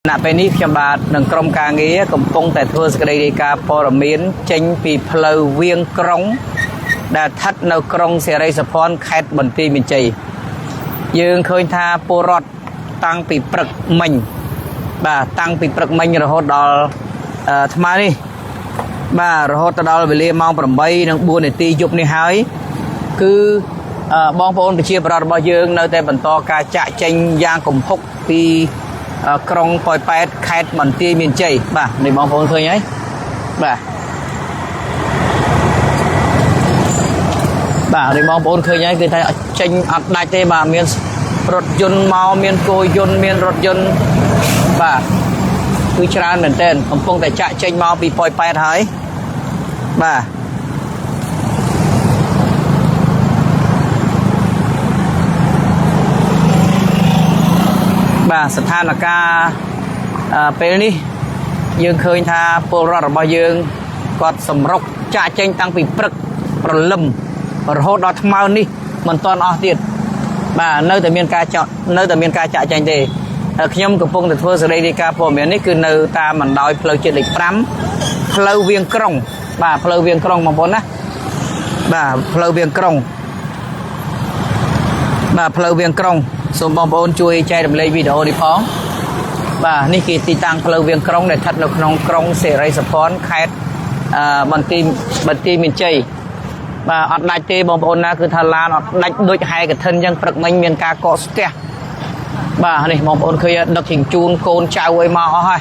ณเป็นนี้ขบาดหนึ่งกรมการเงี้ยกำปงแต่ทัวร์สกเดีกาปรมีนเจงปีเพลเวียงกรงได้ทัดนกรงเสรีสะพอนแคดบนตีมินใจยืงเคยทาปูรอดตั้งปีปรึกมิงบ่าตั้งปีปรึกมิงระหดดอลทำไมนี่บ่าระหดดอลไปเลี้ยมองปรำใบนังบัวในตียุบในหายคือบองพลไปเชียร์ปรอดบ่ยืงในแต่บรรทอการจะเจงยางกลมพกปีกรงปล่อยแปดแคดบนตีมินใจบ่าในบองพลเคยไงบ่าในบองพลเคยไงคือไทยเจงอัดได้เตะบ่าเมียนรถยนต์เมาเมียนโกยนต์เมียนรถยนต์บ่าคือชราเหมือนเต้นผมคงแต่จะเจงเมาปีปล่อยแปดหายบ่าสถานการณ์เป็นนี่ยังเคยทาโปรรอดบ่ยังกอดสมรกจะเจงตั้งปีปรึกประลมประโหดอดเมานี่มันตอนออกติดบ่าเนื้อแต่เมียนกาเจาะเนื้อแต่เมียนกาจะเจงเดขยมกับพงแต่ทัวร์สไลดีกาผมอย่างนี้คือเนื้อตามันดอยเพลย์เจ็ดเหล็กพรำเพลย์เวียงกรงบ่าเพลย์เวียงกรงมองบนนะบ่าเพลย์เวียงกรงบ่าเพลย์เวียงกรงส่วนบอลบอลช่วยใจดำเลยวิดีโอดีพ้องบ่านี่คือตีตังเพลย์เวียงกรงในทัดนกนองกรงเสรีสปอนแคดบันตีมินใจบ่าอัดได้เตะบอลบอลนะคือทาลานอัดได้โดยไฮกับเทนยังปรักมันเมียนกาโกสเตะบ่านี่มองบอลเคยดักหิงจูนโกนชาวไว้มาอ๋อฮะ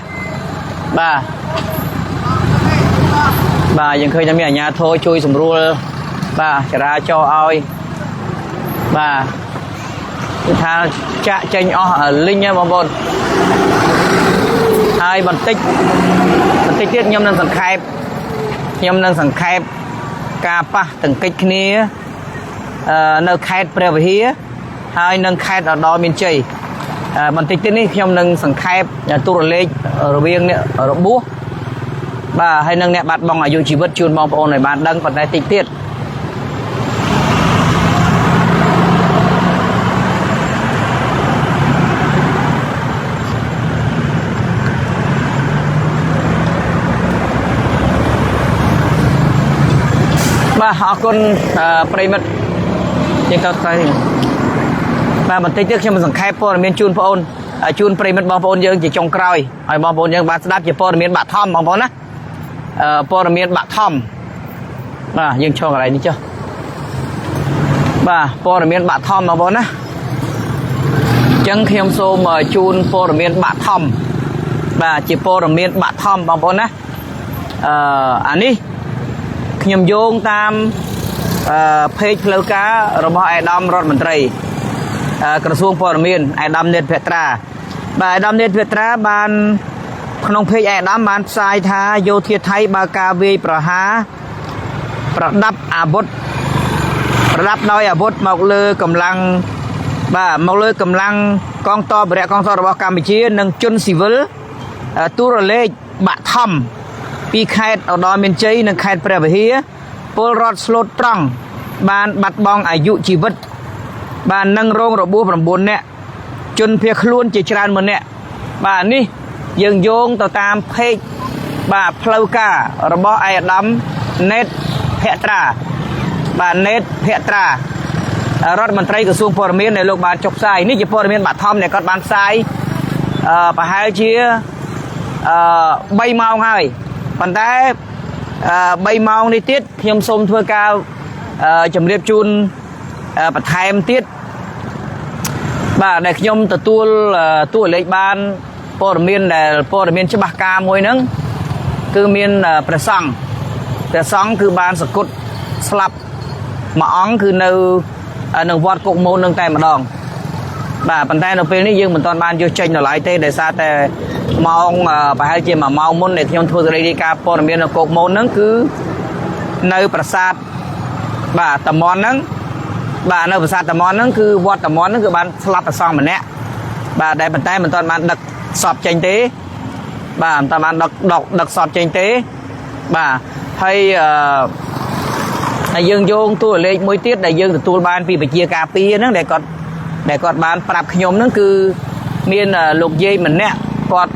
บ่ายังเคยจะมีญาโทช่วยสมรู้บ่าจะราจอเอาบ่าทางจะเจงอ๋อลิงเนี่ยบอลบอลไอ้บันติกเทียบยมนั่งสังเกตกาปะตั้งกิจนี้นั่งเขตเปรียบเทียบให้นั่งเขตดอมินใจบันติกที่นี่ยมนั่งสังเกตตัวเล็กระเบียงเนี่ยระบุบ่าให้นั่งเนี่ยบัดบองอายุชีวิตจูนบองปอนในบ้านดังปัจจัยติดเทียบบ่าขอบคุณปริมาณยังต่อไปบ่าบันทึกที่มันสังเกตพอเมียนจูนพออนจูนปริมาณบางพออนยังจะจงกรอยไอ้บางพออนยังบาสดับจะพอเมียนบะทอมบางพอนะพอเมียนบะทอมบ่ายังช่องอะไรนี่เจ้าบ่าพอเมียนบะทอมบางพอนะจังเขียมโซมจูนพอเมียนบะทอมบ่าจะพอเมียนบะทอมบางพอนะอันนี้ขยมโยงตามเพจเพลการะบบไอ้ดำรถมันตรีกระทรวงพลเมืองไอ้ดำเน็ตเพตราบายดำเน็ตเพตราบานขนมเพจไอ้ดำบานทรายทาโยเทียไทยบากาเวประหาประดับอาวุธประดับน้อยอาวุธมาเลยกำลังมาเลยกำลังกองต่อบริกองต่อระบบการบินชีนังจุนสิวิลตัวเล็กบะทอมปีแคดเอาดอมินใจนังแคดเปรียบเทียโพลรอดสโลตรังบานบัดบองอายุชีวิตบานนั่งโรงระบุประบุนเนี่ยจนเพียคล้วนจิจรานมันเนี่ยบานนี่ยังโยงต่อตามเพจบาเพลการะบบไอ้ดำเน็ตเพตราบานเน็ตเพตรารัฐมนตรีกระทรวงพลเมืองในโลกบานจกไซนี่จะพลเมืองบาทอมเนี่ยก็บานไซปะหายเชียใบเมาไงปันแต่ใบเมาในติดยมสมทัวกาวจำเรียบจูนปัดไทยมติดบ่าในขยมตัวเล็กบานพอร์เมียนแต่พอร์เมียนฉบับกามวยนึงคือเมียนประสังคือบานสกุลสลับมาอ๋องคือหนึ่งวัดกุกโมนึงแต่มาดองบ่าปันแต่เราเป็นนี่ยังเหมือนตอนบานโยเชนหลายเตะแต่ซาแต่มองไปให้เจียมาเมามุนในที่ยมทัวร์เรดีกาพอร์เมียนกุกโมนึงคือในประสาทบ่าตะมอนนึงบ่าในประสาทตะมอนนึงคือวัดตะมอนนึงคือบานสลับประซองเหมือนเนี้ยบ่าได้ปันแต่เหมือนตอนบานดักสอบเจนเตบ่าตอนบานดักสอบเจนเตบ่าให้ยังโยงตัวเล็กมวยติดได้ยังตัวบานปีไปเจียกาปีนั่นได้กอดบานปรับขยมนั่นคือเมียนลูกเย่เหมือนเนี้ยกอด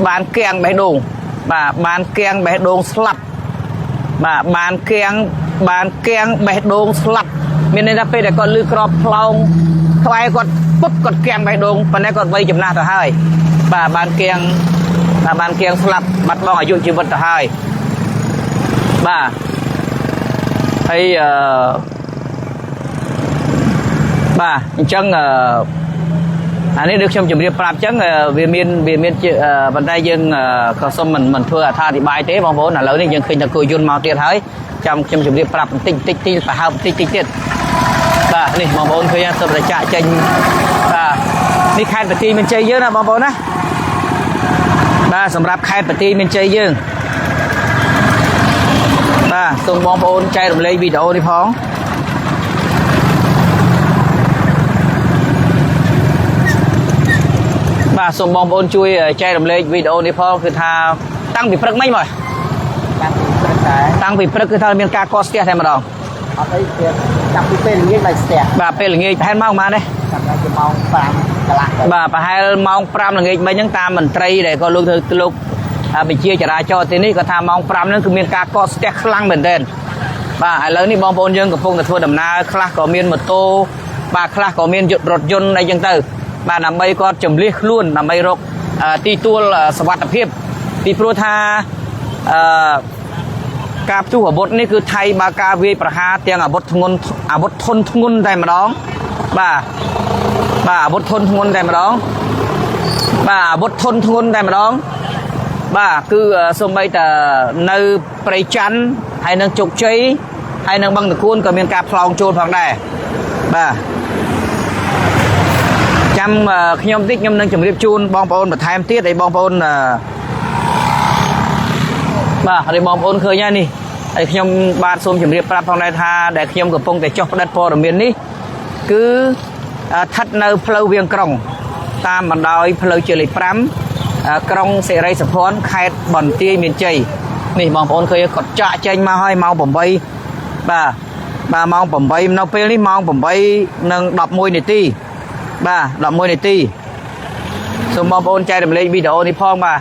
បានកៀងបេះដូងបាទបានកៀងបេះដូងស្លាប់បាទបានកៀងបេះដូងស្លាប់មានន័យថាពេលដែលគាត់លឺក្របផ្លោងខ្វាយគាត់ពុតគាត់កៀងបេះដូងប៉ុន្តែគាត់វ័យចំណាស់ទៅហើយបាទបានកៀងស្លាប់បាត់បង់អាយុជីវិតទៅហើយបាទហើយបាទអញ្ចឹងអានេះដូចខ្ញុំជម្រាបប្រាប់អញ្ចឹងវាមានប៉ុន្តែយើងក៏សុំមិនធ្វើអត្ថាធិប្បាយទេបងប្អូនឥឡូវនេះយើងឃើញតែគួរយន្តមកទៀតហើយចាំខ្ញុំជម្រាបប្រាប់បន្តិចប្រហែលបន្តិចទៀតបាទនេះបងប្អូនឃើញសុទ្ធតែចាក់ចេញបាទនេះខេត្តបន្ទាយមានជ័យយើងណាបងប្អូនណាបាទសម្រាប់ខេត្តបន្ទាយមានជ័យយើងបាទសូមបងប្អូនចែករំលែកវីដេអូនេះផងបាទសូមបងប្អូនជួយចែករំលែកវីដេអូនេះផងគឺថាតាំងពីព្រឹកមិញមកតាំងពីព្រឹកគឺថាមានការកកស្ទះតែម្ដងអត់អីទៀតចាប់ពីពេលល្ងាចមកស្ទះបាទពេលល្ងាចប្រហែលម៉ោងប៉ុន្មានទេចាប់ពីម៉ោង5កន្លះបាទប្រហែលម៉ោង5ល្ងាចមិញហ្នឹងតាមមន្ត្រីដែលក៏លោកវិជាចរាចរណ៍ទីនេះក៏ថាម៉ោង5ហ្នឹងគឺមានការកកស្ទះខ្លាំងមែនទែនបាទឥឡូវនេះបងប្អូនយើងកំពុងតែធ្វើដំណើរខ្លះក៏មានម៉ូតូបាទខ្លះក៏មានរថយន្តអីចឹងទៅបាទដើម្បីគាត់ចម្លៀសខ្លួនដើម្បីរកទីទួលសុវត្ថិភាពពីព្រោះថាការផ្ទុះអាវុធនេះគឺថៃបើការវាយប្រហារទាំងអាវុធធនធ្ងន់តែម្ដងបាទអាវុធធនធ្ងន់តែម្ដងបាទគឺសូម្បីតែនៅព្រៃច័ន្ទហើយនឹងជោគជ័យហើយនឹងបឹងតគួនក៏មានការផ្លោងចូលផងដែរបាទចាំខ្ញុំតិចខ្ញុំនឹងជម្រាបជូនបងប្អូនបន្ថែមទៀតឲ្យបងប្អូនបាទហើយបងប្អូនឃើញហើយនេះហើយខ្ញុំបាទសូមជម្រាបប្រាប់ផងដែរថាដែលខ្ញុំកំពុងតែចុះផ្តិតព័ត៌មាននេះគឺស្ថិតនៅផ្លូវវាងក្រុងតាមបណ្ដោយផ្លូវជាលេខ5ក្រុងសិរីសភ័ណ្ឌខេត្តបន្ទាយមានជ័យនេះបងប្អូនឃើញគាត់ចាក់ចេញមកហើយម៉ោង8បាទម៉ោង8នៅពេលនេះម៉ោង8:11នាទីបាទ11នាទីសូមបងប្អូនចែករំលែកវីដេអូនេះផងបាទ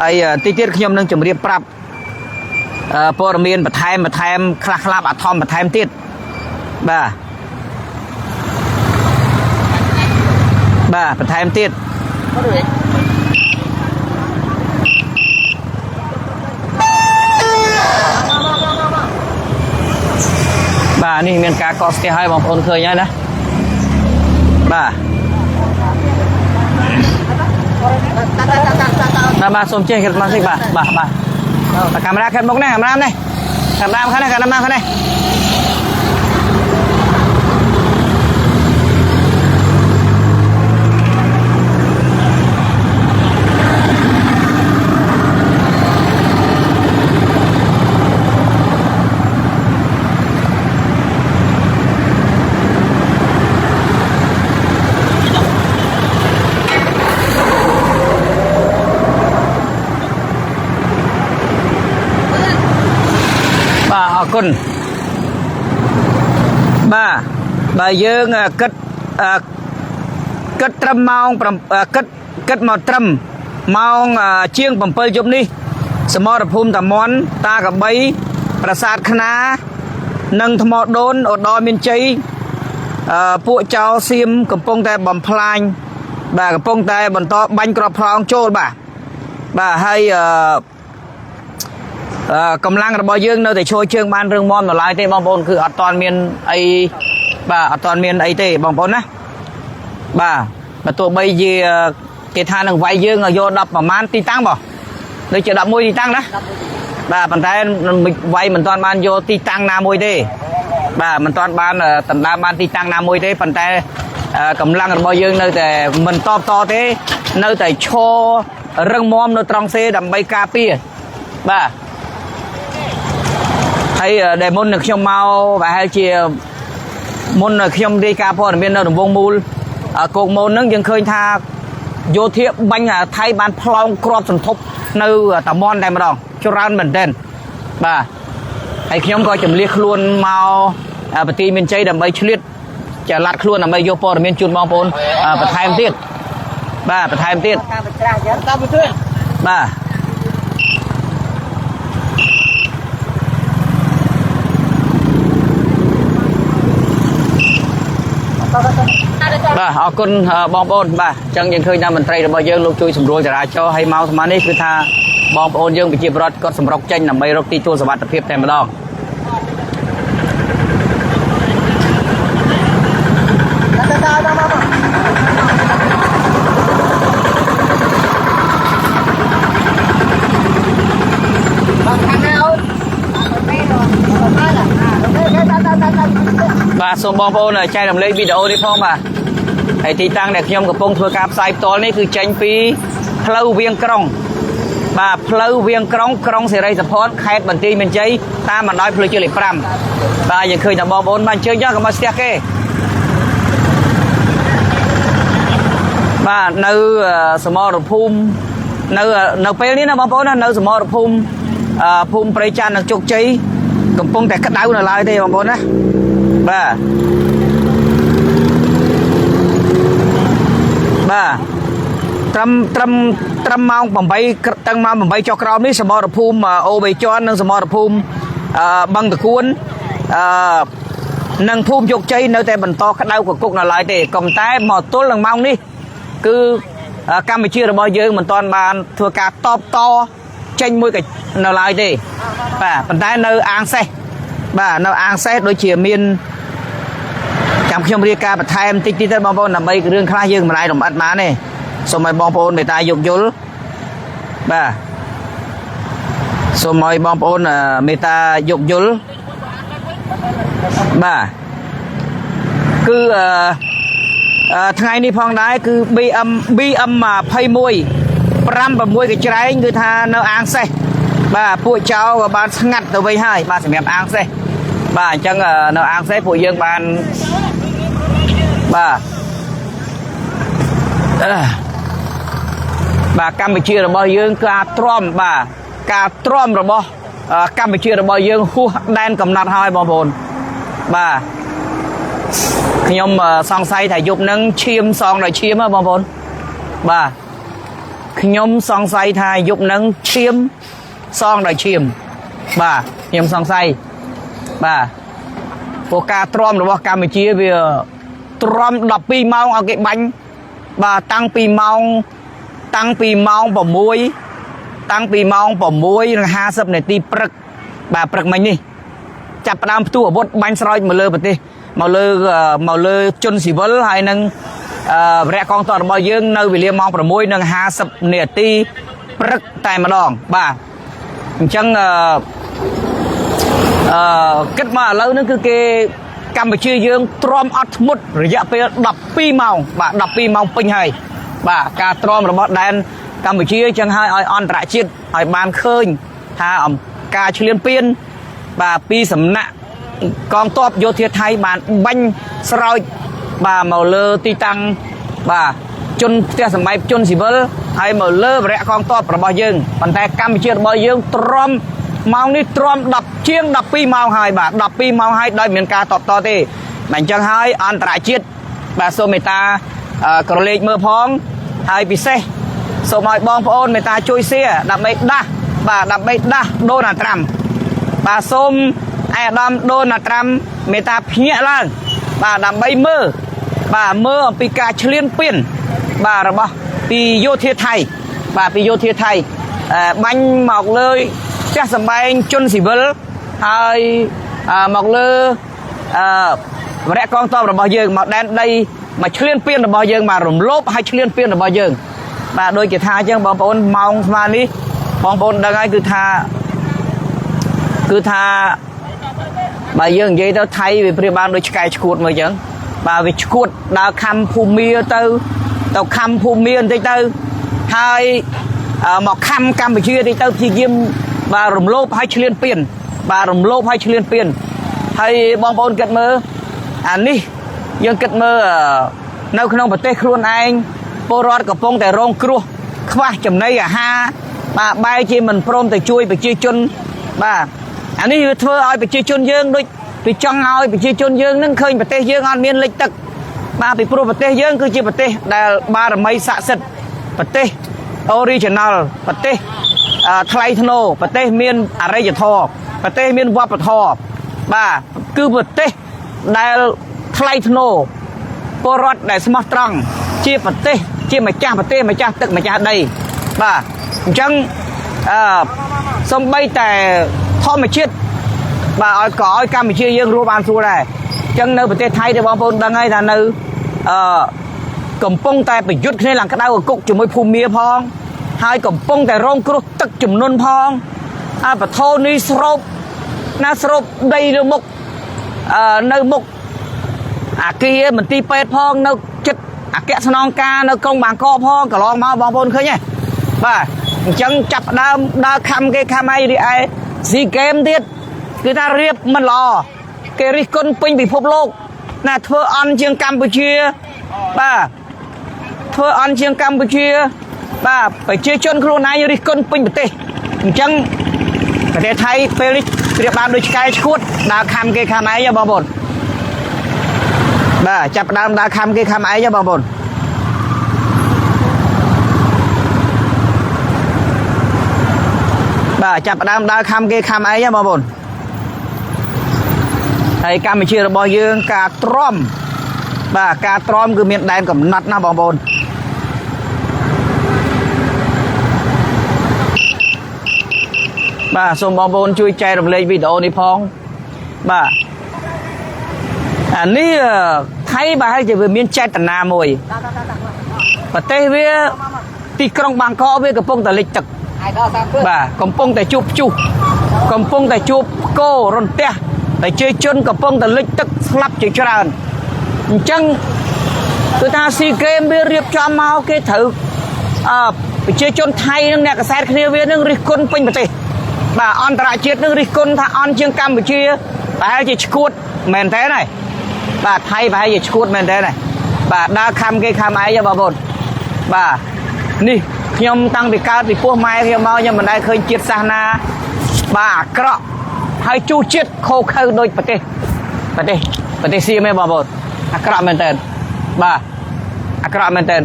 ហើយតិចទៀតខ្ញុំនឹងជម្រាបប្រាប់ព័ត៌មានបន្ថែមខ្លះបឋមបន្ថែមទៀតបាទបន្ថែមទៀតបាទនេះមានការកកស្ទះហើយបងប្អូនឃើញហើយណាបាទសូមចេះគេមកតិចបាទកាមេរ៉ាខិតមុខនេះកាមេរ៉ានេះខាងនេះបាទអរគុណបាទយើងគិតត្រឹមម៉ោងគិតមកត្រឹមម៉ោងជាង7យប់នេះសមរភូមិតាមន់តាកបីប្រាសាទខ្នានិងថ្មដូនឧត្តរមានជ័យពួកចៅសៀមកំពុងតែបំផ្លាញបាទកំពុងតែបន្តបាញ់គ្រាប់ផ្លោងចូលបាទហើយកម្លាំងរបស់យើងនៅតែឈរជើងបានរឹងមាំនៅឡើយទេបងប្អូនគឺអត់ទាន់មានអីអត់ទាន់មានអីទេបងប្អូនណាបាទទោះបីជាគេថានឹងវាយយើងយក10ប្រមាណទីតាំងបងដូចជា11ទីតាំងណាបាទប៉ុន្តែវាយមិនទាន់បានយកទីតាំងណាមួយទេបាទមិនទាន់បានដណ្ដើមបានទីតាំងណាមួយទេប៉ុន្តែកម្លាំងរបស់យើងនៅតែមិនតបតទេនៅតែឈររឹងមាំនៅត្រង់សេដើម្បីការពារបាទហើយដែលមុននឹងខ្ញុំមកប្រហែលជាមុនខ្ញុំរាយការណ៍ព័ត៌មាននៅរង្វង់មូលគោកមូលហ្នឹងយើងឃើញថាយោធាបាញ់ថៃបានផ្លោងគ្រាប់សន្ធប់នៅតាមន់តែម្ដងច្រើនមែនទែនបាទហើយខ្ញុំក៏ចម្លៀសខ្លួនមកបន្ទាយមានជ័យដើម្បីឆ្លៀតចល័តខ្លួនដើម្បីយកព័ត៌មានជូនបងប្អូនបន្ថែមទៀតបាទបន្ថែមទៀត បាទបាទអរគុណបងប្អូនបាទអញ្ចឹងយើងឃើញថាមន្ត្រីរបស់យើងលោកជួយសម្រួលចរាចរណ៍ឲ្យមកស្មាននេះគឺថាបងប្អូនយើងប្រជាពលរដ្ឋគាត់សម្រុកចេញដើម្បីរកទីទួលសុវត្ថិភាពតែម្ដងបាទសូមបងប្អូនចែករំលែកវីដេអូនេះផងបាទហើយទីតាំងដែលខ្ញុំកំពុងធ្វើការផ្សាយផ្ទាល់នេះគឺចេញពីផ្លូវវាងក្រុងបាទផ្លូវវាងក្រុងក្រុងសេរីសុផតខេត្តបន្ទាយមានជ័យតាមបណ្ដោយផ្លូវជាតិលេខ5បាទយើងឃើញថាបងប្អូនបានអញ្ជើញយកកុំឲ្យស្ទះគេបាទនៅសមរភូមិនៅពេលនេះណាបងប្អូនណានៅសមរភូមិភូមិព្រៃច័ន្ទនិងជោគជ័យកំពុងតែក្តៅនៅឡើយទេបងប្អូនណាបាទបាទត្រឹមម៉ោង8តាំងម៉ោង8ចុះក្រោមនេះសមរភូមិអូបីជាន់និងសមរភូមិបឹងតគួននិងភូមិជោគជ័យនៅតែបន្តក្តៅកគុកនៅឡើយទេក៏ប៉ុន្តែមកទល់នឹងម៉ោងនេះគឺកម្ពុជារបស់យើងមិនទាន់បានធ្វើការតបតចេញមួយនៅឡើយទេបាទប៉ុន្តែនៅអាងសេះបាទនៅអាងសេះដូចជាមានចាំខ្ញុំរៀបការបន្ថែមតិចទៅបងប្អូនដើម្បីរឿងខ្លះយើងមិនអាចរំអិតបានទេសូមឲ្យបងប្អូនមេត្តាយោគយល់បាទសូមឲ្យបងប្អូនមេត្តាយោគយល់បាទគឺថ្ងៃនេះផងដែរគឺ BM 21 56កញ្ច្រែងគឺថានៅអាងសេះបាទពួកចៅក៏បានស្ងាត់ទៅវិញហើយបាទសម្រាប់អាងសេះបាទអញ្ចឹងនៅអាងសេះពួកយើងបានបាទកម្ពុជារបស់យើងការទ្រាំបាទការទ្រាំរបស់កម្ពុជារបស់យើងហួសដែនកំណត់ហើយបងប្អូនបាទខ្ញុំសង្ស័យថាយប់ហ្នឹងឈាមសងដោយឈាមហ៎បងប្អូនបាទខ្ញុំសង្ស័យថាយប់ហ្នឹងឈាមសងដោយឈាមបាទខ្ញុំសង្ស័យបាទព្រោះការទ្រាំរបស់កម្ពុជាវាទ្រាំ12ម៉ោងឲ្យគេបាញ់បាទតាំងពីម៉ោង6តាំងពីម៉ោង6:50 នាទីព្រឹកបាទព្រឹកមិញនេះចាប់ផ្ដើមផ្ទុះអាវុធបាញ់ស្រោចមកលើប្រទេសមកលើជនស៊ីវិលហើយនឹងវរៈកងទ័ពរបស់យើងនៅវេលាម៉ោង6:50 នាទីព្រឹកតែម្ដងបាទអញ្ចឹងគិតមកឥឡូវហ្នឹងគឺគេកម្ពុជាយើងទ្រាំអត់ធ្មត់រយៈពេល12ម៉ោងបាទ12ម៉ោងពេញហើយបាទការទ្រាំរបស់ដែនកម្ពុជាអញ្ចឹងហើយឲ្យអន្តរជាតិឲ្យបានឃើញថាការឈ្លានពានបាទពីសំណាក់កងទ័ពយោធាថៃបានបាញ់ស្រោចបាទមកលើទីតាំងបាទជនផ្ទះសម្បែបជនស៊ីវិលហើយមកលើវរៈកងទ័ពរបស់យើងប៉ុន្តែកម្ពុជារបស់យើងទ្រាំម៉ោងនេះទ្រាំជាង12ម៉ោងហើយបាទ12ម៉ោងហើយដោយមានការតបតទេតែអញ្ចឹងហើយអន្តរជាតិបាទសូមមេត្តាក្រឡេកមើលផងហើយពិសេសសូមឲ្យបងប្អូនមេត្តាជួយ share ដើម្បីដាស់បាទដើម្បីដាស់ដូណាល់ត្រាំបាទសូមឯអាដាមដូណាល់ត្រាំមេត្តាភ្ញាក់ឡើងបាទដើម្បីមើលអំពីការឈ្លានពានបាទរបស់ពីយោធាថៃបាទពីយោធាថៃបាញ់មកលើផ្ទះសម្បែងជនស៊ីវិលហើយមកលើវរៈកងទ័ពរបស់យើងមកដែនដីមកឈ្លានពានរបស់យើងមករំលោភឲ្យឈ្លានពានរបស់យើងបាទដូចគេថាអញ្ចឹងបងប្អូនម៉ោងស្មើនេះបងប្អូនដឹងហើយគឺថាបើយើងនិយាយទៅថៃវាព្រាបបានដូចឆ្កែឈួតមើលអញ្ចឹងបាទវាឈួតដើរខំភូមាទៅខំភូមាបន្តិចទៅហើយមកខំកម្ពុជាតិចទៅព្យាយាមបាទរំលោភឲ្យឈ្លានពានបាទរំលោភឲ្យឈ្លានពានហើយបងប្អូនគិតមើលអានេះយើងគិតមើលនៅក្នុងប្រទេសខ្លួនឯងពលរដ្ឋកំពុងតែរងគ្រោះខ្វះចំណីអាហារបាទបែរជាមិនព្រមទៅជួយប្រជាជនបាទអានេះវាធ្វើឲ្យប្រជាជនយើងដូចវាចង់ឲ្យប្រជាជនយើងនឹងឃើញប្រទេសយើងអត់មានលិចទឹកបាទពីព្រោះប្រទេសយើងគឺជាប្រទេសដែលបារមីស័ក្តិសិទ្ធិប្រទេស original ប្រទេសថ្លៃថ្នូរប្រទេសមានអរិយធម៌ប្រទេសមានវប្បធម៌បាទគឺប្រទេសដែលថ្លៃថ្នូរពលរដ្ឋដែលស្មោះត្រង់ជាប្រទេសជាម្ចាស់ប្រទេសម្ចាស់ទឹកម្ចាស់ដីបាទអញ្ចឹងសំបីតែធម្មជាតិបាទឲ្យក៏ឲ្យកម្ពុជាយើងរស់បានស្រួលដែរអញ្ចឹងនៅប្រទេសថៃទេបងប្អូនដឹងហើយថានៅកំពុងតែប្រយុទ្ធគ្នាឡើងក្តៅគុកជាមួយភូមិមាផងហើយកំពុងតែរងគ្រោះទឹកជំនន់ផងបថោនេះស្រូបដីនៅមុខនៅមុខអាគារមន្ទីរពេទ្យផងនៅចិត្តអគ្គស្នងការនៅក្រុងបាងកកផងកន្លងមកបងប្អូនឃើញទេបាទអញ្ចឹងចាប់ដើមដើរខំគេខំឲ្យរីឯស៊ីហ្គេមទៀតគឺថារៀបមិនល្អគេរិះគន់ពេញពិភពលោកណាធ្វើអន់ជាងកម្ពុជាបាទធ្វើអន់ជាងកម្ពុជាបាទប្រជាជនខ្លួនឯងរិះគន់ពេញប្រទេសអញ្ចឹងប្រទេសថៃពេលនេះប្រៀបបានដូចឆ្កែឈួតដើរខំគេខំឯងបងប្អូនបាទចាប់ដើមដើរខំគេខំឯងបងប្អូនបាទចាប់ដើមដើរខំគេខំឯងបងប្អូនហើយកម្ពុជារបស់យើងការទ្រាំបាទការទ្រាំគឺមានដែនកំណត់ណាបងប្អូនបាទសូមបងប្អូនជួយចែករំលែកវីដេអូនេះផងបាទអានេះថៃបើហើយជាវាមានចេតនាមួយប្រទេសវាទីក្រុងបាងកកវាកំពុងតែលិចទឹកបាទកំពុងតែជួបព្យុះកំពុងតែជួបផ្គររន្ទះប្រជាជនកំពុងតែលិចទឹកស្លាប់ជាច្រើនអញ្ចឹងគឺថាស៊ីហ្គេមវារៀបចំមកគេត្រូវប្រជាជនថៃនិងអ្នកកសែតគ្នាវានឹងរិះគន់ពេញប្រទេសបាទអន្តរជាតិនឹងរិះគន់ថាអន់ជាងកម្ពុជាប្រហែលជាឈួតមែនទេហើយបាទថៃប្រហែលជាឈួតមែនទេហើយបាទដើរខំគេខំឯងបងប្អូនបាទនេះខ្ញុំតាំងពីកើតពីពោះម៉ែខ្ញុំមកខ្ញុំមិនដែលឃើញជាតិសាសនាបាទអាក្រក់ហើយជួសជាតិខូខើដូចប្រទេសសៀមឯងបងប្អូនអាក្រក់មែនតើបាទអាក្រក់មែនតើ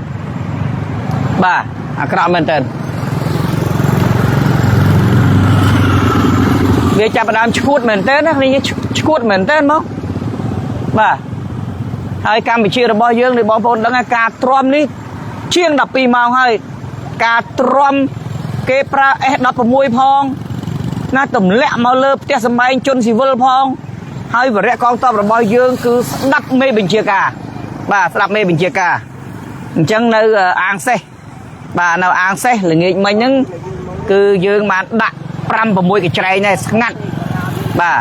បាទអាក្រក់មែនតើវាចាប់ផ្ដើមឈួតមែនតើណានេះឈួតមែនតើមកបាទហើយកម្ពុជារបស់យើងនេះបងប្អូនដឹងថាការទ្រាំនេះជាង12ម៉ោងហើយការទ្រាំគេប្រើ S16 ផងណាទម្លាក់មកលើផ្ទះសម្បែងជនស៊ីវិលផងហើយវរៈកងទ័ពរបស់យើងគឺស្ដាប់មេបញ្ជាការបាទស្ដាប់មេបញ្ជាការអញ្ចឹងនៅអាងសេះបាទនៅអាងសេះល្ងាចមិញហ្នឹងគឺយើងបានដាក់5 6កញ្ច្រែងដែរស្ងាត់បាទ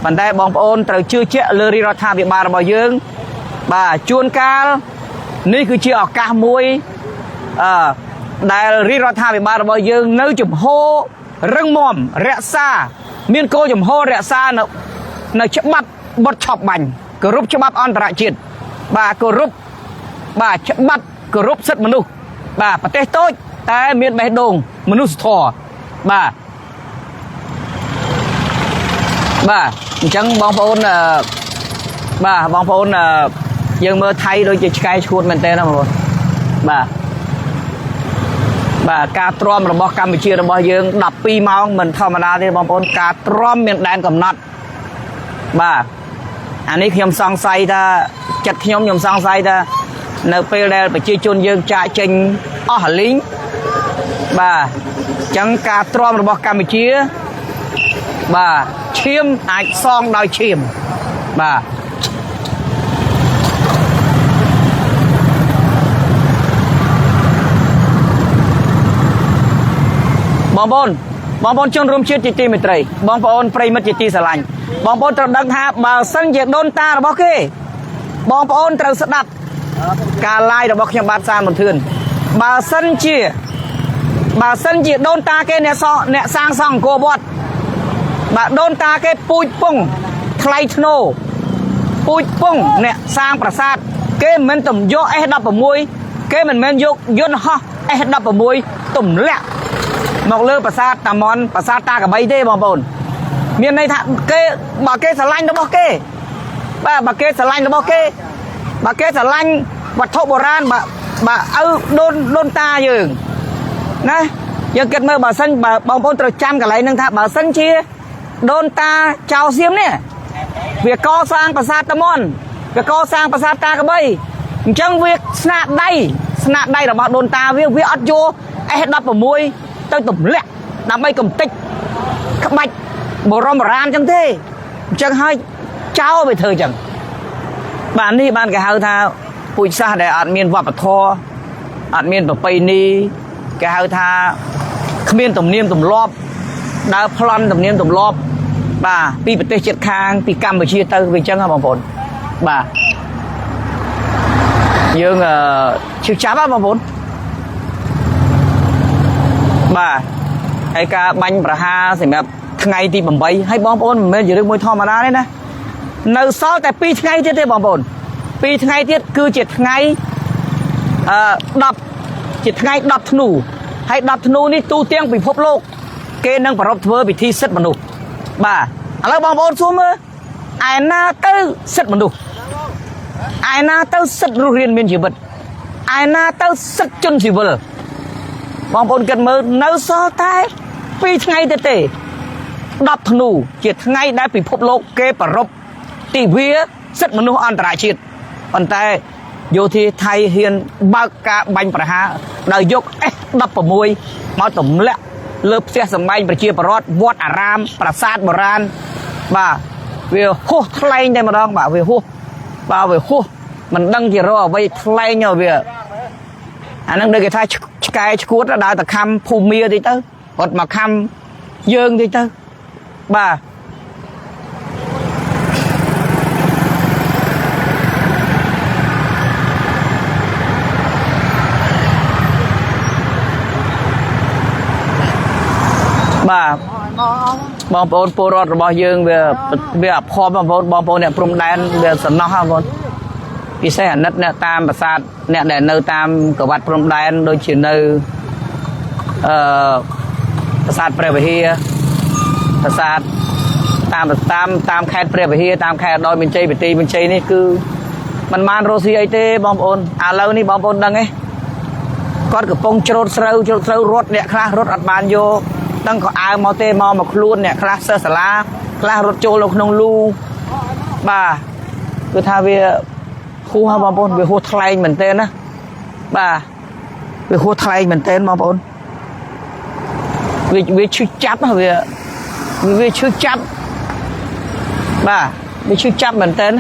ប៉ុន្តែបងប្អូនត្រូវជឿជាក់លើរាជរដ្ឋាភិបាលរបស់យើងបាទជួនកាលនេះគឺជាឱកាសមួយដែលរាជរដ្ឋាភិបាលរបស់យើងនៅជំហររឹងមាំរក្សាមានគោលជំហររក្សានៅច្បាប់បទឆប់បាញ់គោរពច្បាប់អន្តរជាតិបាទគោរពបាទច្បាប់គោរពសិទ្ធិមនុស្សបាទប្រទេសតូចតែមានបេះដូងមនុស្សធម៌បាទអញ្ចឹងបងប្អូនបាទបងប្អូនយើងមើលថៃដូចជាឆ្កែឈួតមែនតើណាបងប្អូនបាទការទ្រាំរបស់កម្ពុជារបស់យើង12ម៉ោងមិនធម្មតាទេបងប្អូនការទ្រាំមានដែនកំណត់បាទអានេះខ្ញុំសង្ស័យថាចិត្តខ្ញុំសង្ស័យថានៅពេលដែលប្រជាជនយើងចាកចេញអស់លីងបាទអញ្ចឹងការទ្រាំរបស់កម្ពុជាបាទឈាមអាចសងដោយឈាមបាទបងប្អូនជនរួមជាតិជាទីមេត្រីបងប្អូនប្រិមិត្តជាទីស្រឡាញ់បងប្អូនត្រូវដឹងថាបើសិនជាដូនតារបស់គេបងប្អូនត្រូវស្ដាប់ការ live របស់ខ្ញុំបាទសានមន្ទឿនបើសិនជាដូនតាគេអ្នកសាងសង់អង្គរវត្តបាទដូនតាគេពូជពងថ្លៃធ្នូពូជពងអ្នកសាងប្រាសាទគេមិនមែនទំយក S16 គេមិនមែនយកយន្តហោះ S16 ទម្លាក់មកលើប្រាសាទតាម៉ុនប្រាសាទតាកបីទេបងប្អូនមានន័យថាគេបើគេស្រឡាញ់របស់គេបាទបើគេស្រឡាញ់របស់គេបើគេស្រឡាញ់វត្ថុបុរាណបើឪដូនតាយើង ណាយើងគិតមើលបើសិនបងប្អូនត្រូវចាំកន្លែងហ្នឹងថាបើសិនជាដូនតាចៅសៀមនេះវាកសាងប្រាសាទតាមុនវាកសាងប្រាសាទតាក្បីអញ្ចឹងវាស្នាដៃរបស់ដូនតាវាអត់យក S16 ទៅទម្លាក់ដើម្បីកំទេចក្បាច់បរមរាមអញ្ចឹងទេអញ្ចឹងហើយចោលវាធ្វើអញ្ចឹងបាទនេះបានគេហៅថាពូជសាសន៍ដែលអត់មានវប្បធម៌អត់មានប្រពៃណីគេហៅថាគ្មានទំនៀមទម្លាប់ដើរប្លន់ទំនៀមទម្លាប់បាទពីប្រទេសជិតខាងពីកម្ពុជាទៅវាអញ្ចឹងហ៎បងប្អូនបាទយើងជឿចាប់ហ៎បងប្អូនបាទហើយការបាញ់ប្រហារសម្រាប់ថ្ងៃទី8ហើយបងប្អូនមិនមែនជារឿងមួយធម្មតាទេណានៅសល់តែ2ថ្ងៃទៀតទេបងប្អូន2ថ្ងៃទៀតគឺជាថ្ងៃ10ជាថ្ងៃ10ធ្នូហើយ10ធ្នូនេះទូទាំងពិភពលោកគេនឹងប្រារព្ធធ្វើពិធីសិទ្ធិមនុស្សបាទឥឡូវបងប្អូនសួរមើលឯណាទៅសិទ្ធិមនុស្សឯណាទៅសិទ្ធិរស់រានមានជីវិតឯណាទៅសិទ្ធិជនស៊ីវិលបងប្អូនគិតមើលនៅសល់តែ2ថ្ងៃទៀតទេ10ធ្នូជាថ្ងៃដែលពិភពលោកគេប្រារព្ធទិវាសិទ្ធិមនុស្សអន្តរជាតិប៉ុន្តែយោធាថៃហ៊ានបើកការបាញ់ប្រហារដោយយក S16 មកទម្លាក់លើផ្ទះសម្បែងប្រជាពលរដ្ឋវត្តអារាមប្រាសាទបុរាណបាទវាហួសថ្លែងតែម្ដងបាទវាហួសមិនដឹងជារកអ្វីថ្លែងវាអាហ្នឹងដូចគេថាឆ្កែឈួតដើរទៅខំភូមិតិចទៅរត់មកខំយើងតិចទៅបាទបាទបងប្អូនពលរដ្ឋរបស់យើងវាអភ័ព្វបងប្អូនអ្នកព្រំដែនវាសំណោះបងប្អូនពិសេសអាណិតអ្នកតាមប្រាសាទអ្នកដែលនៅតាមកវត្តព្រំដែនដូចជានៅប្រាសាទព្រះវិហារប្រាសាទតាមខេត្តព្រះវិហារតាមខេត្តដោយមានជ័យបទីមានជ័យនេះគឺมันបានរស់ស៊ីអីទេបងប្អូនឥឡូវនេះបងប្អូនដឹងទេគាត់កំពុងច្រូតស្រូវរត់អ្នកខ្លះរត់អត់បានយកដឹងក៏អើមកទេមកខ្លួនអ្នកខ្លះសិស្សសាលាខ្លះរត់ចូលនៅក្នុងលូបាទគឺថាវាហួសបងប្អូនវាហួសថ្លែងមែនទែនណាបាទវាហួសថ្លែងមែនទែនបងប្អូនវាឈឺចាប់វាឈឺចាប់បាទវាឈឺចាប់មែនទែន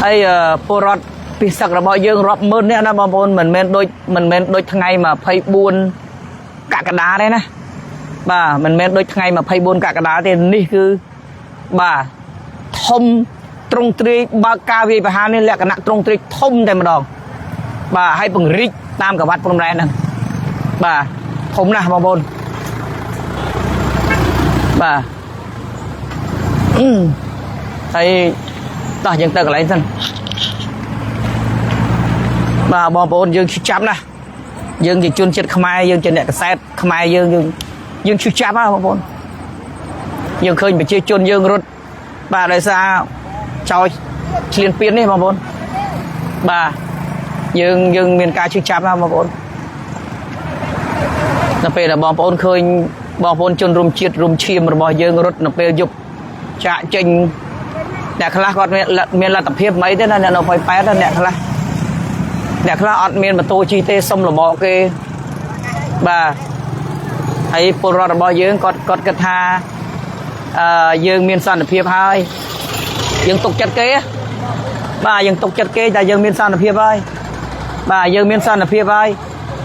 ហើយពលរដ្ឋពិសឹករបស់យើងរាប់ម៉ឺននាក់ណាបងប្អូនមិនមែនដូចថ្ងៃ24កក្កដាទេណាបាទមិនមែនដូចថ្ងៃ24កក្កដាទេនេះគឺបាទធំទ្រង់ទ្រាយបើកការវាយប្រហារនេះលក្ខណៈទ្រង់ទ្រាយធំតែម្ដងបាទហើយពង្រីកតាមកវត្តព្រំដែនហ្នឹងបាទធំណាស់បងប្អូនបាទហើយតោះយើងទៅកន្លែងសិនបាទបងប្អូនយើងឈឺចាប់ណាស់យើងជាជនជាតិខ្មែរយើងជាអ្នកកសែតខ្មែរយើងឈឺចាប់ហ៎បងប្អូនយើងឃើញប្រជាជនយើងរត់បាទដោយសារចោលឈ្លានពាននេះបងប្អូនបាទយើងមានការឈឺចាប់ណាស់បងប្អូននៅពេលដែលបងប្អូនឃើញបងប្អូនជនរួមជាតិរួមឈាមរបស់យើងរត់នៅពេលយប់ចាក់ចេញអ្នកខ្លះគាត់មានលទ្ធភាពមិនអីទេណាអ្នកនៅ88អ្នកខ្លះអត់មានម៉ូតូជិះទេសុំរបកគេបាទហើយពលរដ្ឋរបស់យើងគាត់គិតថាយើងមានសន្តិភាពហើយយើងទុកចិត្តគេបាទយើងទុកចិត្តគេតែយើងមានសន្តិភាពហើយបាទយើងមានសន្តិភាពហើយ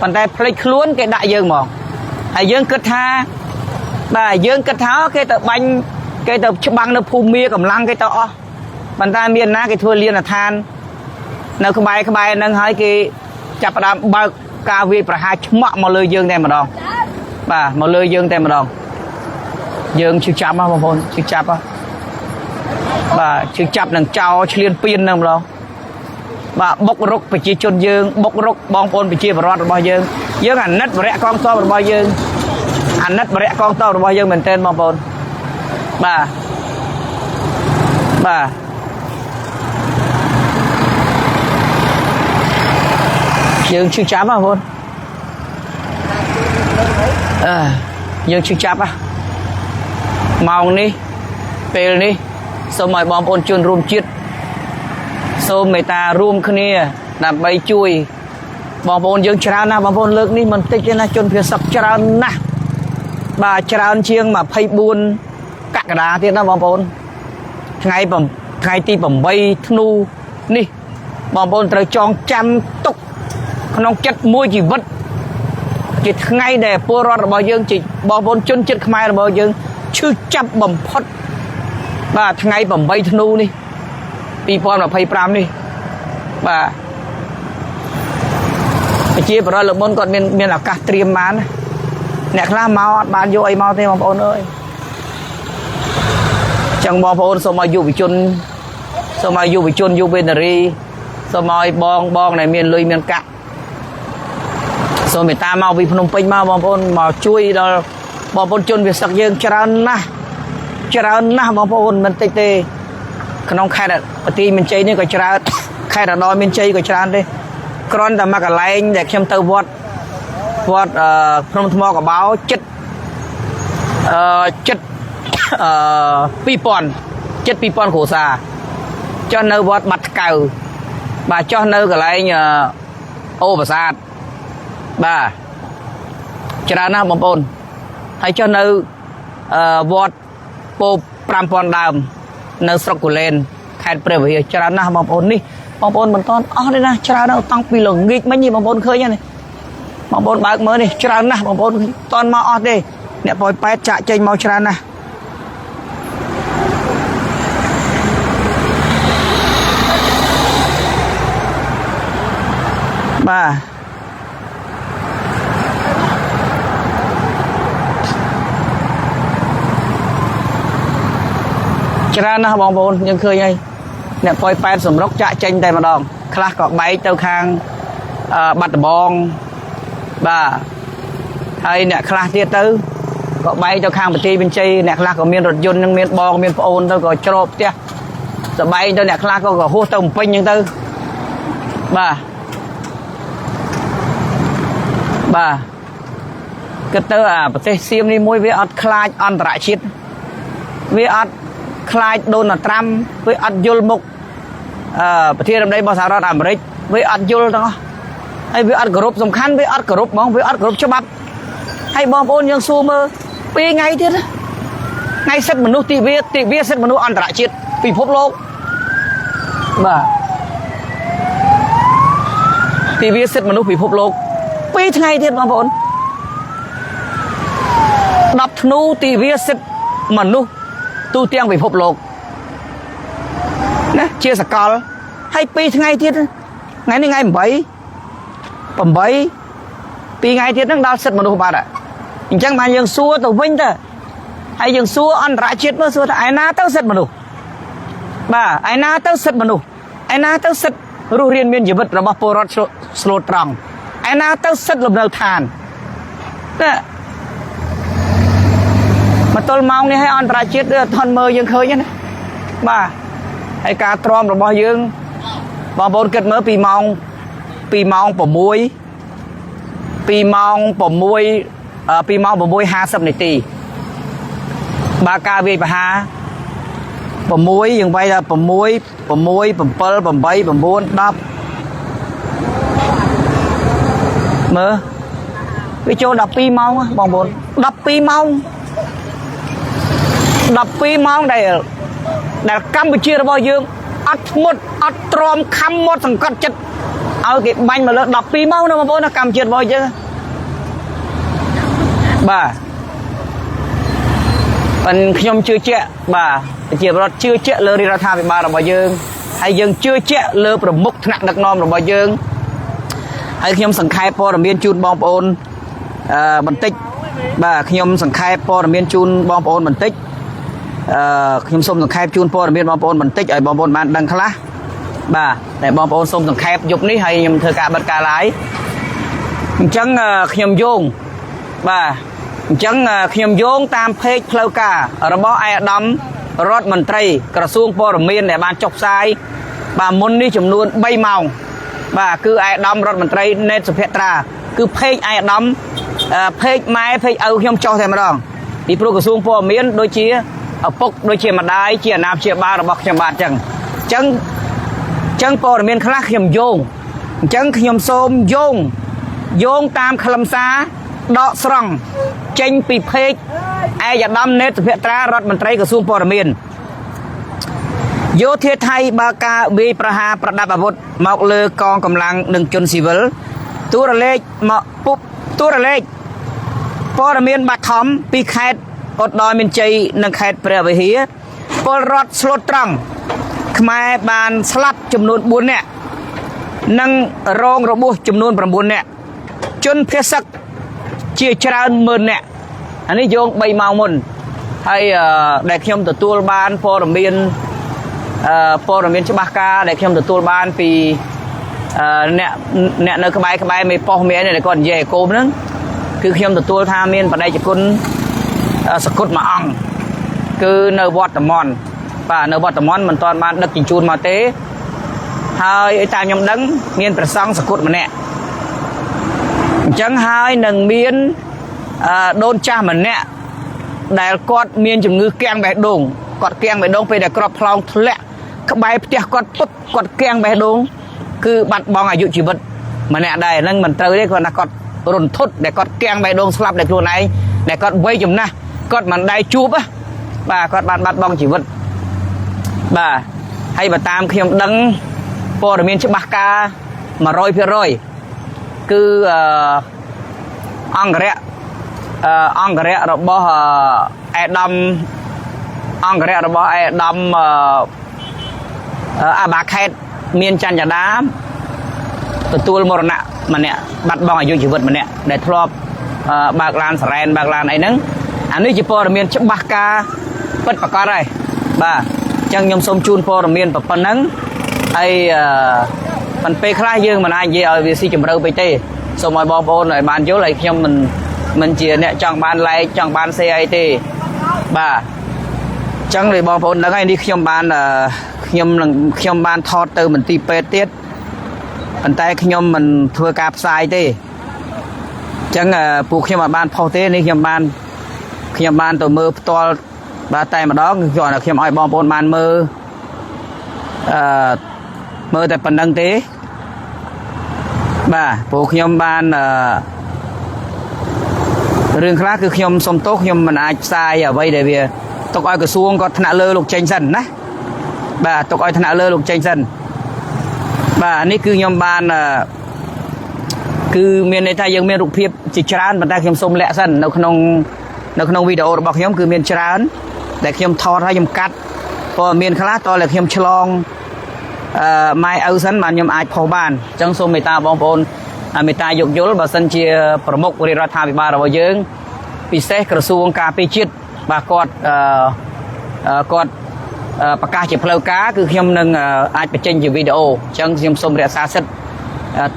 ប៉ុន្តែភ្លេចខ្លួនគេដាក់យើងមកហើយយើងគិតថាបាទយើងគិតថាគេទៅបាញ់គេទៅច្បាំងនៅភូមិកម្លាំងគេទៅអស់ប៉ុន្តែមានណាគេធ្វើលៀនឋាននៅក្បែរហ្នឹងហើយគេចាប់ផ្ដើមបើកការវាយប្រហារឆ្មាក់មកលើយើងតែម្ដងបាទមកលើយើងតែម្ដងយើងឈឺចាប់ហ៎បងប្អូនឈឺចាប់ហ៎បាទឈឺចាប់នឹងចោលឈ្លានពានហ្នឹងម្ដងបាទបុករុកប្រជាជនយើងបុករុកបងប្អូនប្រជាពលរដ្ឋរបស់យើងអាណិតវរៈកងទ័ពរបស់យើងអាណិតវរៈកងទ័ពរបស់យើងមែនទែនបងប្អូនបាទយើងឈឺចាប់ហ៎បងប្អូន យើងឈឺចាប់ម៉ោងនេះពេលនេះសូមឲ្យបងប្អូនជនរួមជាតិសូមមេត្តារួមគ្នាដើម្បីជួយបងប្អូនយើងច្រើនណាស់បងប្អូនលើកនេះមិនតិចទេណាជនភៀសសឹកច្រើនណាស់បាទច្រើនជាង24កក្កដាទៀតណាបងប្អូនថ្ងៃទី8ធ្នូនេះបងប្អូនត្រូវចងចាំទុកក្នុងចិត្តមួយជីវិតជាថ្ងៃដែលពលរដ្ឋរបស់យើងជាបងប្អូនជនជាតិខ្មែររបស់យើងឈឺចាប់បំផុតបាទថ្ងៃ8ធ្នូនេះ2025នេះបាទប្រជាពលរដ្ឋលោកមុនគាត់មានឱកាសត្រៀមបានអ្នកខ្លះមកអត់បានយកអីមកទេបងប្អូនអើយចឹងបងប្អូនសូមឲ្យយុវជនយុវនារីសូមឲ្យបងដែលមានលុយមានកាក់សូមមេត្តាមកពីភ្នំពេញមកបងប្អូនមកជួយដល់បងប្អូនជនវាសឹកយើងច្រើនណាស់បងប្អូនមិនតិចទេក្នុងខេត្តបន្ទាយមានជ័យនេះក៏ច្រើនខេត្តរតនមានជ័យក៏ច្រើនទេគ្រាន់តែមកកន្លែងដែលខ្ញុំទៅវត្តភ្នំថ្មកបោចិត្ត2000គ្រួសារចុះនៅវត្តបាត់ថ្កៅបាទចុះនៅកន្លែងអូប្រាសាទបាទច្រើនណាស់បងប្អូនហើយចុះនៅវត្តពោ5000ដើមនៅស្រុកគូលែនខេត្តព្រះវិហារច្រើនណាស់បងប្អូននេះបងប្អូនមិនទាន់អស់ទេណាច្រើនណាស់តាំងពីល្ងាចមិញនេះបងប្អូនឃើញហ្នឹងបងប្អូនបើកមើលនេះច្រើនណាស់បងប្អូនមិនទាន់មកអស់ទេអ្នកប៉ោយប៉ែតចាក់ចេញមកច្រើនណាស់បាទច្រើនណាស់បងប្អូនយើងឃើញហើយអ្នកប៉ោយប៉ែតសម្រុកចាក់ចេញតែម្ដងខ្លះក៏បែកទៅខាងបាត់ដំបងបាទហើយអ្នកខ្លះទៀតទៅក៏បែកទៅខាងបន្ទាយមានជ័យអ្នកខ្លះក៏មានរថយន្តនឹងមានបងមានប្អូនទៅក៏ច្រកផ្ទះសបែងទៅអ្នកខ្លះក៏ហួសទៅបំពេញអញ្ចឹងទៅបាទគិតទៅប្រទេសសៀមនេះមួយវាអត់ខ្លាចអន្តរជាតិវាអត់ខ្លាចដូណាល់ត្រាំវាអត់យល់មុខប្រធានាធិបតីរបស់សហរដ្ឋអាមេរិកវាអត់យល់ទាំងអស់ហើយវាអត់គោរពសំខាន់វាអត់គោរពហ្មងវាអត់គោរពច្បាប់ហើយបងប្អូនយើងសួរមើល2ថ្ងៃទៀតថ្ងៃសិទ្ធិមនុស្សទិវាសិទ្ធិមនុស្សអន្តរជាតិពិភពលោកបាទទិវាសិទ្ធិមនុស្សពិភពលោក2ថ្ងៃទៀតបងប្អូន10ធ្នូទិវាសិទ្ធិមនុស្សទូទាំងពិភពលោកណាជាសកលហើយ2ថ្ងៃទៀតថ្ងៃនេះថ្ងៃ8 2ថ្ងៃទៀតហ្នឹងដល់សិទ្ធិមនុស្សបាត់ហើយអញ្ចឹងបានយើងសួរទៅវិញទៅហើយយើងសួរអន្តរជាតិមើលសួរថាឯណាទៅសិទ្ធិមនុស្សបាទឯណាទៅសិទ្ធិមនុស្សឯណាទៅសិទ្ធិរស់រានមានជីវិតរបស់ពលរដ្ឋស្លូតត្រង់ឯណាទៅសិទ្ធិលំនៅឋានណាមកទល់ម៉ោងនេះឲ្យអន្តរជាតិអត់ធន់មើលយើងឃើញណាបាទហើយការទ្រាំរបស់យើងបងប្អូនគិតមើលពីម៉ោង6 6:50 នាទីបាទការវាយប្រហារ6យើងវាយថា6 7 8 9 10មើលវាចូល12ម៉ោងបងប្អូន12ម៉ោងដែលកម្ពុជារបស់យើងអត់ធ្មត់អត់ទ្រាំខំមាត់សង្កត់ចិត្តឲ្យគេបាញ់មកលើ12ម៉ោងណាបងប្អូនណាកម្ពុជារបស់យើងបាទប៉ុន្តែខ្ញុំជឿជាក់បាទប្រជាពលរដ្ឋជឿជាក់លើរដ្ឋាភិបាលរបស់យើងហើយយើងជឿជាក់លើប្រមុខថ្នាក់ដឹកនាំរបស់យើងហើយខ្ញុំសង្ខេបព័ត៌មានជូនបងប្អូនបន្តិចបាទខ្ញុំសង្ខេបព័ត៌មានជូនបងប្អូនបន្តិចខ្ញុំសូមសង្ខេបជូនព័ត៌មានបងប្អូនបន្តិចឲ្យបងប្អូនបានដឹងខ្លះបាទតែបងប្អូនសូមសង្ខេបយប់នេះហើយខ្ញុំធ្វើការបិទការ live អញ្ចឹងខ្ញុំយោងបាទអញ្ចឹងខ្ញុំយោងតាមเพจផ្លូវការរបស់ឯកឧត្តមរដ្ឋមន្ត្រីក្រសួងព័ត៌មានដែលបានចុះផ្សាយបាទមុននេះចំនួន3ម៉ោងបាទគឺឯកឧត្តមរដ្ឋមន្ត្រីណេតសុភ័ត្រាគឺเพจឯកឧត្តម เพจไม้เพจเอาខ្ញុំចោះតែម្ដងពីព្រោះក្រសួងព័ត៌មានដូចជាឪពុកដូចជាម្ដាយជាអាណាព្យាបាលរបស់ខ្ញុំបាទអញ្ចឹងព័ត៌មានខ្លះខ្ញុំយោងអញ្ចឹងខ្ញុំសូមយោងតាមខ្លឹមសារដកស្រង់ចេញពីเพจឯកឧត្តមនេតសុភត្រារដ្ឋមន្ត្រីក្រសួងព័ត៌មានយោធាថៃបើកការវាយប្រហារប្រដាប់អាវុធមកលើកងកម្លាំងនិងជនស៊ីវិលទូរលេខព័ត៌មានបាត់ធំពីខេត្តឧត្តរមានជ័យនិងខេត្តព្រះវិហារពលរដ្ឋស្លូតត្រង់ខ្មែរបានស្លាប់ចំនួន4នាក់និងរងរបួសចំនួន9នាក់ជនភៀសសឹកជាច្រើនម៉ឺននាក់អានេះយោង3ម៉ោងមុនហើយដែលខ្ញុំទទួលបានព័ត៌មានច្បាស់ការដែលខ្ញុំទទួលបានពីអ្នកនៅក្បែរមេប៉ុស្តិ៍មានដែលគាត់និយាយឲ្យគោមហ្នឹងគឺខ្ញុំទទួលថាមានបដិជគុណសគុតមួយអង្គគឺនៅវត្តមន់បាទនៅវត្តមន់មិនទាន់បានដឹកជញ្ជូនមកទេហើយតាមខ្ញុំដឹងមានព្រះសង្ឃសគុតម្នាក់អញ្ចឹងហើយនឹងមានដូនចាស់ម្នាក់ដែលគាត់មានជំងឺគាំងបេះដូងគាត់គាំងបេះដូងពេលដែលគ្រាប់ផ្លោងធ្លាក់ក្បែរផ្ទះគាត់ពុតគាត់គាំងបេះដូងគឺបាត់បង់អាយុជីវិតម្នាក់ដែរហ្នឹងមិនត្រូវទេគាត់ថាគាត់រន្ធត់ដែលគាត់គាំងបេះដូងស្លាប់ដោយខ្លួនឯងដែលគាត់វ័យចំណាស់គាត់មិនដែរជួបបាទគាត់បានបាត់បង់ជីវិតបាទហើយបើតាមខ្ញុំដឹងព័ត៌មានច្បាស់ការ 100% គឺអង្គរៈរបស់អេដាមអាបាខេតមានច័ន្ទដាទទួលមរណៈម្នាក់បាត់បង់អាយុជីវិតម្នាក់ដែលធ្លាប់បើកឡានសរ៉ែនបើកឡានអីហ្នឹងអានេះជាព័ត៌មានច្បាស់ការពិតប្រាកដហើយបាទអញ្ចឹងខ្ញុំសូមជូនព័ត៌មានប៉ុណ្ណឹងហើយមិនពេលខ្លះយើងមិនអាចនិយាយឲ្យវាស៊ីជម្រៅពេកទេសូមឲ្យបងប្អូនឲ្យបានយល់ហើយខ្ញុំមិនជាអ្នកចង់បាន like ចង់បាន share អីទេបាទអញ្ចឹងឲ្យបងប្អូនដឹងហើយនេះខ្ញុំបានថតទៅមន្ទីរពេទ្យទៀតប៉ុន្តែខ្ញុំមិនធ្វើការផ្សាយទេអញ្ចឹងពួកខ្ញុំអត់បានផុសទេនេះខ្ញុំបានទៅមើលផ្ទាល់បាទតែម្ដងគឺគ្រាន់តែខ្ញុំឲ្យបងប្អូនបានមើលតែប៉ុណ្្នឹងទេបាទព្រោះខ្ញុំបានរឿងខ្លះគឺខ្ញុំសុំទោសខ្ញុំមិនអាចផ្សាយអ្វីដែលវាទុកឲ្យក្រសួងគាត់ថ្នាក់លើលោកចេញសិនណាបាទទុកឲ្យថ្នាក់លើលោកចេញសិនបាទនេះគឺខ្ញុំបានគឺមានន័យថាយើងមានរូបភាពជាច្រើនប៉ុន្តែខ្ញុំសូមលាក់សិននៅក្នុងវីដេអូរបស់ខ្ញុំគឺមានច្រើនដែលខ្ញុំថតហើយខ្ញុំកាត់ព័ត៌មានខ្លះតតែខ្ញុំឆ្លងម៉ែឪសិនបានខ្ញុំអាចផុសបានអញ្ចឹងសូមមេត្តាបងប្អូនមេត្តាយោគយល់បើសិនជាប្រមុខរាជរដ្ឋាភិបាលរបស់យើងពិសេសក្រសួងការពារជាតិបាទគាត់ប្រកាសជាផ្លូវការគឺខ្ញុំនឹងអាចបញ្ចេញជាវីដេអូអញ្ចឹងខ្ញុំសូមរក្សាសិទ្ធិ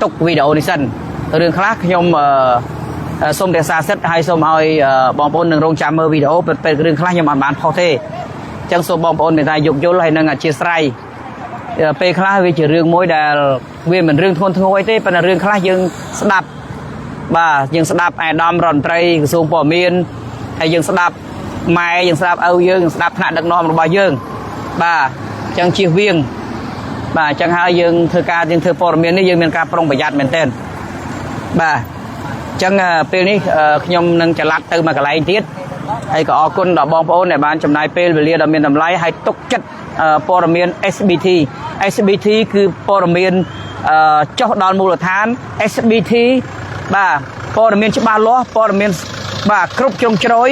ទុកវីដេអូនេះសិនរឿងខ្លះខ្ញុំសូមរក្សាសិទ្ធិហើយសូមឲ្យបងប្អូននឹងរងចាំមើលវីដេអូពេលរឿងខ្លះខ្ញុំអត់បានផុសទេអញ្ចឹងសូមបងប្អូនមេត្តាយោគយល់ហើយនឹងអធិស្ឋានពេលខ្លះវាជារឿងមួយដែលវាមិនរឿងធ្ងន់ធ្ងរអីទេប៉ុន្តែរឿងខ្លះយើងស្ដាប់បាទយើងស្ដាប់អាដាមរដ្ឋមន្ត្រីក្រសួងព័ត៌មានហើយយើងស្ដាប់ម៉ែយើងស្ដាប់ឪយើងស្ដាប់ថ្នាក់ដឹកនាំរបស់យើងបាទអញ្ចឹងជៀសវាងបាទអញ្ចឹងហើយយើងធ្វើព័ត៌មាននេះយើងមានការប្រុងប្រយ័ត្នមែនទែនបាទអញ្ចឹងពេលនេះខ្ញុំនឹងចល័តទៅមួយកន្លែងទៀតហើយក៏អរគុណដល់បងប្អូនដែលបានចំណាយពេលវេលាដ៏មានតម្លៃហើយទុកចិត្តព័ត៌មាន SBT គឺព័ត៌មានចុះដល់មូលដ្ឋាន SBT បាទព័ត៌មានច្បាស់លាស់ព័ត៌មានបាទគ្រប់ជ្រុងជ្រោយ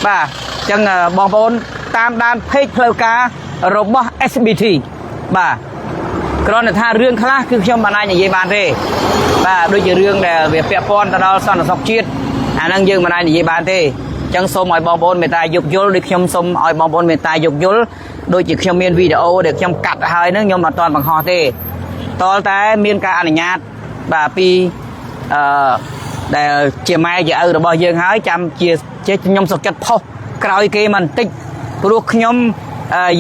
បាទអញ្ចឹងបងប្អូនតាមដានเพจផ្លូវការរបស់ SBT បាទគ្រាន់តែថារឿងខ្លះគឺខ្ញុំមិនអាចនិយាយបានទេបាទដូចជារឿងដែលវាពាក់ព័ន្ធទៅដល់សន្តិសុខជាតិអាហ្នឹងយើងមិនអាចនិយាយបានទេអញ្ចឹងសូមឲ្យបងប្អូនមេត្តាយោគយល់ដូចខ្ញុំសូមឲ្យបងប្អូនមេត្តាយោគយល់ដូចជាខ្ញុំមានវីដេអូដែលខ្ញុំកាត់ហើយហ្នឹងខ្ញុំអត់ទាន់បង្ហោះទេតលតែមានការអនុញ្ញាតបាទពីដែលជាម៉ែជាឪរបស់យើងហើយចាំជាខ្ញុំសុខចិត្តផុសក្រោយគេមិនតិចព្រោះខ្ញុំ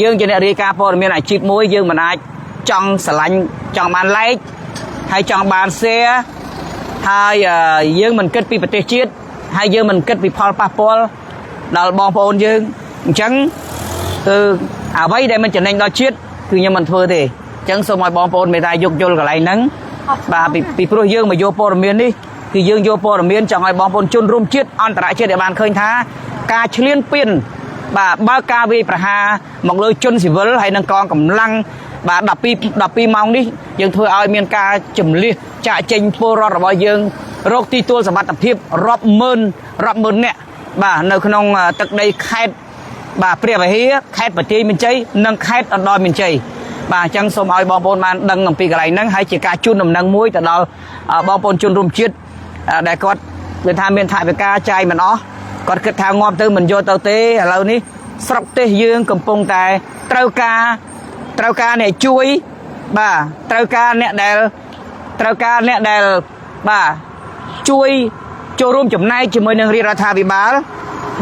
យើងជាអ្នករាយការណ៍ព័ត៌មានអាជីពមួយយើងមិនអាចចង់ស្រឡាញ់ចង់បាន like ហើយចង់បាន share ហើយយើងមិនគិតពីប្រទេសជាតិ ហើយយើងមិនគិតពីផលប៉ះពាល់ដល់បងប្អូនយើងអញ្ចឹងគឺអ្វីដែលមិនចំណេញដល់ជាតិគឺខ្ញុំមិនធ្វើទេអញ្ចឹងសូមឲ្យបងប្អូនមេត្តាយោគយល់កន្លែងហ្នឹងបាទពីព្រោះយើងមកយកព័ត៌មាននេះគឺយើងយកព័ត៌មានចង់ឲ្យបងប្អូនជនរួមជាតិអន្តរជាតិឲ្យបានឃើញថាការឈ្លានពានបាទបើការវាយប្រហារមកលើជនស៊ីវិលហើយនឹងកងកម្លាំងបាទ12ម៉ោងនេះយើងធ្វើឲ្យមានការជំលះចាក់ចេញពលរដ្ឋរបស់យើងរកទីទួលសមត្ថភាពរាប់ម៉ឺននាក់បាទនៅក្នុងទឹកដីខេត្តបាទព្រះវិហារខេត្តបន្ទាយមានជ័យនិងខេត្តឧត្តរមានជ័យបាទអញ្ចឹងសូមឲ្យបងប្អូនបានដឹងអំពីកន្លែងហ្នឹងហើយជាការជូនដំណឹងមួយទៅដល់បងប្អូនជនរួមជាតិដែលគាត់គឺថាមានថវិកាចាយមិនអស់គាត់គិតថាងាប់ទៅមិនយកទៅទេឥឡូវនេះស្រុកទេសយើងកំពុងតែត្រូវការអ្នកជួយបាទត្រូវការអ្នកដែលបាទជួយចូលរួមចំណែកជាមួយនឹងរាជរដ្ឋាភិបាល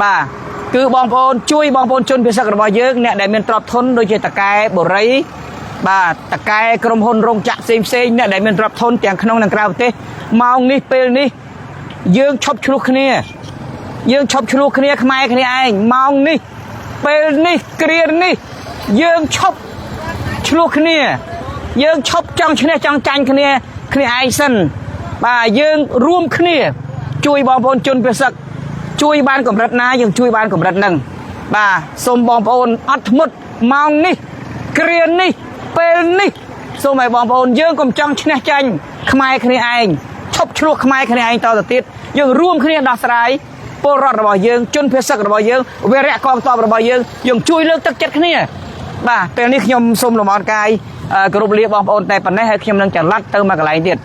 បាទគឺបងប្អូនជួយបងប្អូនជនពិសេសរបស់យើងអ្នកដែលមានទ្រព្យធនដូចជាតកែបុរីបាទតកែក្រុមហ៊ុនរោងចក្រផ្សេងអ្នកដែលមានទ្រព្យធនទាំងក្នុងនិងក្រៅប្រទេសម៉ោងនេះពេលនេះយើងឈប់ឆ្លោះគ្នាខ្មែរគ្នាឯងម៉ោងនេះពេលនេះគ្រានេះយើងឈប់ឆ្លោះគ្នាយើងឈប់ចង់ឈ្នះចង់ចាញ់គ្នាឯងសិនបាទយើងរួមគ្នាជួយបងប្អូនជនពិសេសជួយបានកម្រិតណាយើងជួយបានកម្រិតហ្នឹងបាទសូមបងប្អូនអត់ធ្មត់ម៉ោងនេះគ្រានេះពេលនេះសូមឲ្យបងប្អូនយើងកុំចង់ឈ្នះចាញ់ខ្មែរគ្នាឯងឈប់ឆ្លោះខ្មែរគ្នាឯងតទៅទៀតយើងរួមគ្នាដោះស្រាយពលរដ្ឋរបស់យើងជនភេសករបស់យើងវីរៈកងទ័ពរបស់យើងជួយលើកទឹកចិត្តគ្នាបាទពេលនេះខ្ញុំសូមលំអរកាយគោរពលាបងប្អូនតែប៉ុណ្ណេះហើយខ្ញុំនឹងចល័តទៅមកកន្លែងទៀត